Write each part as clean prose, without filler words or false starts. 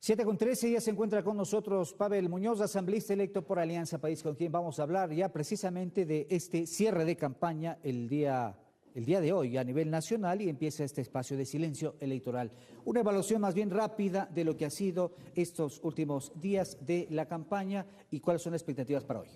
7:13, ya se encuentra con nosotros Pavel Muñoz, asambleísta electo por Alianza País, con quien vamos a hablar ya precisamente de este cierre de campaña el día de hoy a nivel nacional, y empieza este espacio de silencio electoral. Una evaluación más bien rápida de lo que ha sido estos últimos días de la campaña y cuáles son las expectativas para hoy.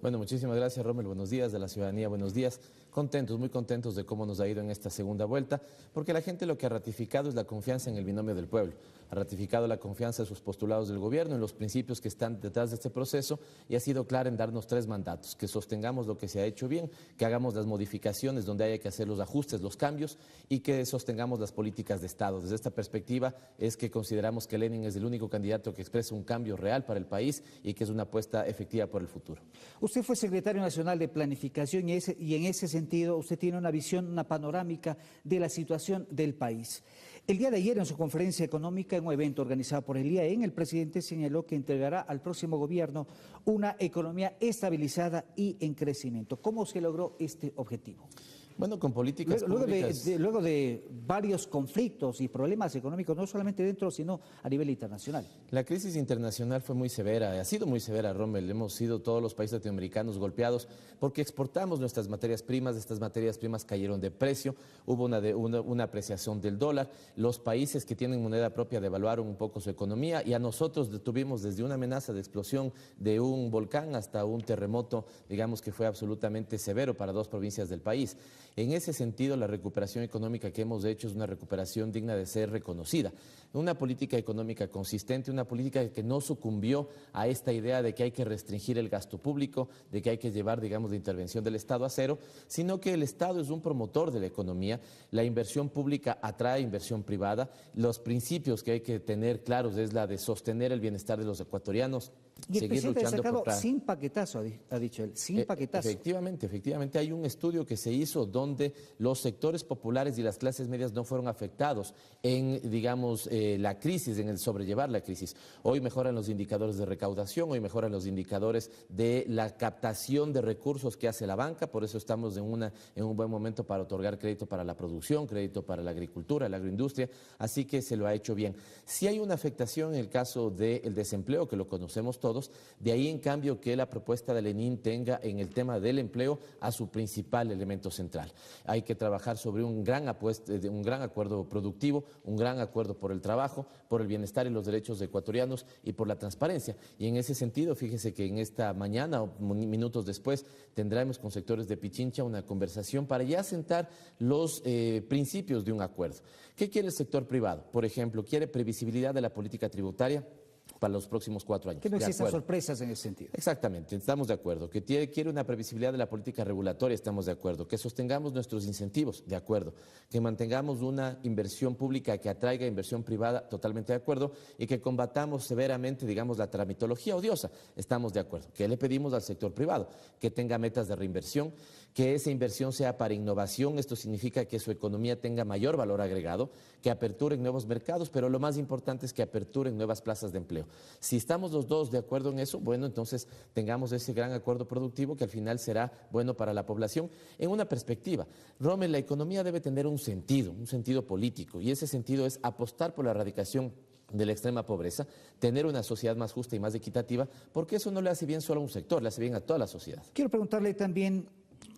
Bueno, muchísimas gracias, Rommel. Buenos días de la ciudadanía, buenos días. Contentos, muy contentos de cómo nos ha ido en esta segunda vuelta, porque la gente lo que ha ratificado es la confianza en el binomio del pueblo. Ha ratificado la confianza en sus postulados del gobierno, en los principios que están detrás de este proceso, y ha sido clara en darnos 3 mandatos: que sostengamos lo que se ha hecho bien, que hagamos las modificaciones donde haya que hacer los ajustes, los cambios, y que sostengamos las políticas de Estado. Desde esta perspectiva es que consideramos que Lenin es el único candidato que expresa un cambio real para el país y que es una apuesta efectiva por el futuro. Usted fue secretario nacional de Planificación y en ese sentido usted tiene una visión, una panorámica de la situación del país. El día de ayer, en su conferencia económica, en un evento organizado por el IAEN, el presidente señaló que entregará al próximo gobierno una economía estabilizada y en crecimiento. ¿Cómo se logró este objetivo? Bueno, con políticas públicas. Luego de varios conflictos y problemas económicos, no solamente dentro, sino a nivel internacional. La crisis internacional fue muy severa, ha sido muy severa, Rommel. Hemos sido todos los países latinoamericanos golpeados porque exportamos nuestras materias primas, estas materias primas cayeron de precio, hubo una apreciación del dólar, los países que tienen moneda propia devaluaron un poco su economía, y a nosotros tuvimos desde una amenaza de explosión de un volcán hasta un terremoto, digamos, que fue absolutamente severo para 2 provincias del país. En ese sentido, la recuperación económica que hemos hecho es una recuperación digna de ser reconocida. Una política económica consistente, una política que no sucumbió a esta idea de que hay que restringir el gasto público, de que hay que llevar, digamos, la intervención del Estado a cero, sino que el Estado es un promotor de la economía, la inversión pública atrae inversión privada, los principios que hay que tener claros es la de sostener el bienestar de los ecuatorianos. Y el presidente ha sacado sin paquetazo, ha dicho él, sin paquetazo. Efectivamente, hay un estudio que se hizo donde los sectores populares y las clases medias no fueron afectados en, digamos, la crisis, en el sobrellevar la crisis. Hoy mejoran los indicadores de recaudación, hoy mejoran los indicadores de la captación de recursos que hace la banca, por eso estamos en un buen momento para otorgar crédito para la producción, crédito para la agricultura, la agroindustria, así que se lo ha hecho bien. Sí hay una afectación en el caso del desempleo, que lo conocemos todos, de ahí en cambio que la propuesta de Lenin tenga en el tema del empleo a su principal elemento central. Hay que trabajar sobre un gran acuerdo productivo, un gran acuerdo por el trabajo, por el bienestar y los derechos ecuatorianos y por la transparencia. Y en ese sentido, fíjese que en esta mañana o minutos después tendremos con sectores de Pichincha una conversación para ya sentar los principios de un acuerdo. ¿Qué quiere el sector privado? Por ejemplo, quiere previsibilidad de la política tributaria para los próximos 4 años. Que no existan sorpresas en ese sentido. Exactamente, estamos de acuerdo. Que quiere una previsibilidad de la política regulatoria, estamos de acuerdo. Que sostengamos nuestros incentivos, de acuerdo. Que mantengamos una inversión pública que atraiga inversión privada, totalmente de acuerdo. Y que combatamos severamente, digamos, la tramitología odiosa, estamos de acuerdo. ¿Qué le pedimos al sector privado? Que tenga metas de reinversión, que esa inversión sea para innovación, esto significa que su economía tenga mayor valor agregado, que aperturen nuevos mercados, pero lo más importante es que aperturen nuevas plazas de empleo. Si estamos los dos de acuerdo en eso, bueno, entonces tengamos ese gran acuerdo productivo que al final será bueno para la población. En una perspectiva, Rommel, la economía debe tener un sentido político, y ese sentido es apostar por la erradicación de la extrema pobreza, tener una sociedad más justa y más equitativa, porque eso no le hace bien solo a un sector, le hace bien a toda la sociedad. Quiero preguntarle también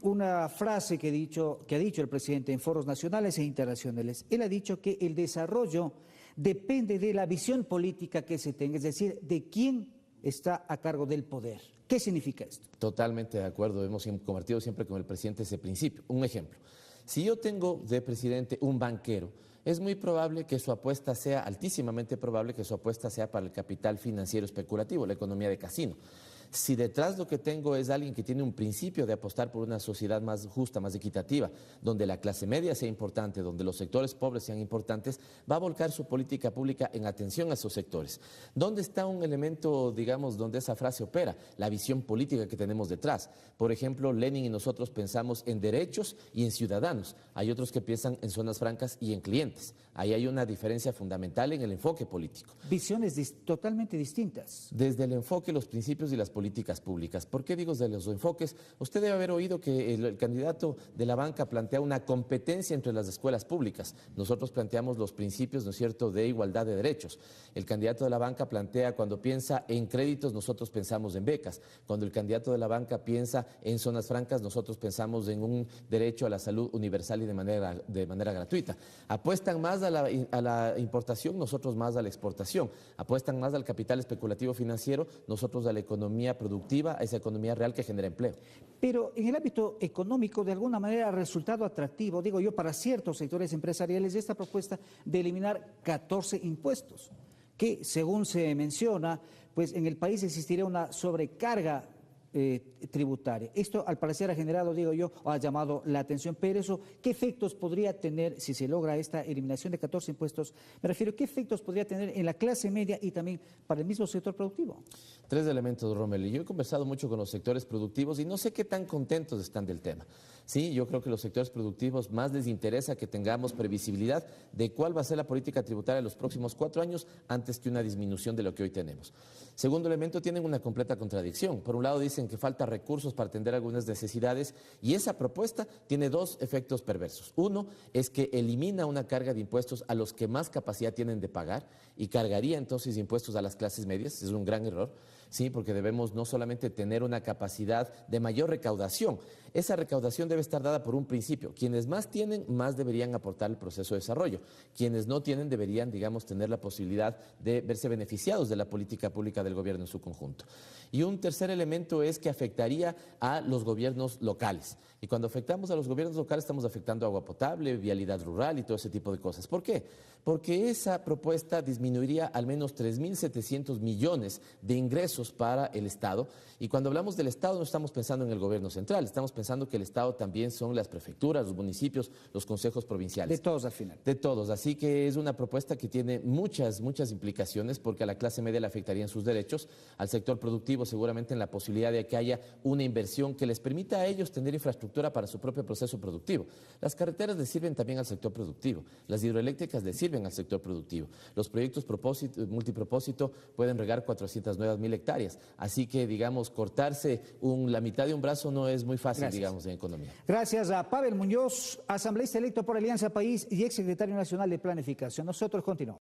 una frase que ha dicho el presidente en foros nacionales e internacionales. Él ha dicho que el desarrollo depende de la visión política que se tenga, es decir, de quién está a cargo del poder. ¿Qué significa esto? Totalmente de acuerdo, hemos compartido siempre con el presidente ese principio. Un ejemplo, si yo tengo de presidente un banquero, es muy probable que su apuesta sea, altísimamente probable que su apuesta sea para el capital financiero especulativo, la economía de casino. Si detrás lo que tengo es alguien que tiene un principio de apostar por una sociedad más justa, más equitativa, donde la clase media sea importante, donde los sectores pobres sean importantes, va a volcar su política pública en atención a esos sectores. ¿Dónde está un elemento, digamos, donde esa frase opera? La visión política que tenemos detrás. Por ejemplo, Lenin y nosotros pensamos en derechos y en ciudadanos. Hay otros que piensan en zonas francas y en clientes. Ahí hay una diferencia fundamental en el enfoque político. Visiones totalmente distintas. Desde el enfoque, los principios y las políticas políticas públicas. ¿Por qué digo de los enfoques? Usted debe haber oído que el candidato de la banca plantea una competencia entre las escuelas públicas. Nosotros planteamos los principios, ¿no es cierto?, de igualdad de derechos. El candidato de la banca plantea, cuando piensa en créditos, nosotros pensamos en becas. Cuando el candidato de la banca piensa en zonas francas, nosotros pensamos en un derecho a la salud universal y de manera gratuita. Apuestan más a la importación, nosotros más a la exportación. Apuestan más al capital especulativo financiero, nosotros a la economía productiva, a esa economía real que genera empleo. Pero en el ámbito económico, de alguna manera, ha resultado atractivo, digo yo, para ciertos sectores empresariales esta propuesta de eliminar 14 impuestos, que según se menciona, pues en el país existiría una sobrecarga tributaria. Esto al parecer ha generado, digo yo, o ha llamado la atención, pero eso, ¿qué efectos podría tener si se logra esta eliminación de 14 impuestos? Me refiero, ¿qué efectos podría tener en la clase media y también para el mismo sector productivo? 3 elementos, Rommel. Yo he conversado mucho con los sectores productivos y no sé qué tan contentos están del tema. Sí, yo creo que los sectores productivos más les interesa que tengamos previsibilidad de cuál va a ser la política tributaria en los próximos 4 años antes que una disminución de lo que hoy tenemos. Segundo elemento, tienen una completa contradicción. Por un lado dicen que falta recursos para atender algunas necesidades y esa propuesta tiene 2 efectos perversos. Uno es que elimina una carga de impuestos a los que más capacidad tienen de pagar y cargaría entonces impuestos a las clases medias. Es un gran error. Sí, porque debemos no solamente tener una capacidad de mayor recaudación, esa recaudación debe estar dada por un principio. Quienes más tienen, más deberían aportar el proceso de desarrollo. Quienes no tienen, deberían, digamos, tener la posibilidad de verse beneficiados de la política pública del gobierno en su conjunto. Y un tercer elemento es que afectaría a los gobiernos locales. Y cuando afectamos a los gobiernos locales estamos afectando agua potable, vialidad rural y todo ese tipo de cosas. ¿Por qué? Porque esa propuesta disminuiría al menos 3.700 millones de ingresos para el Estado. Y cuando hablamos del Estado no estamos pensando en el gobierno central, estamos pensando que el Estado también son las prefecturas, los municipios, los consejos provinciales. De todos al final. De todos, así que es una propuesta que tiene muchas implicaciones porque a la clase media le afectaría en sus derechos, al sector productivo seguramente en la posibilidad de que haya una inversión que les permita a ellos tener infraestructura para su propio proceso productivo. Las carreteras les sirven también al sector productivo, las hidroeléctricas les sirven al sector productivo, los proyectos multipropósito pueden regar 409.000 hectáreas, así que digamos cortarse la mitad de un brazo no es muy fácil. Gracias. Digamos, en economía. Gracias a Pavel Muñoz, asambleísta electo por Alianza País y exsecretario nacional de Planificación. Nosotros continuamos.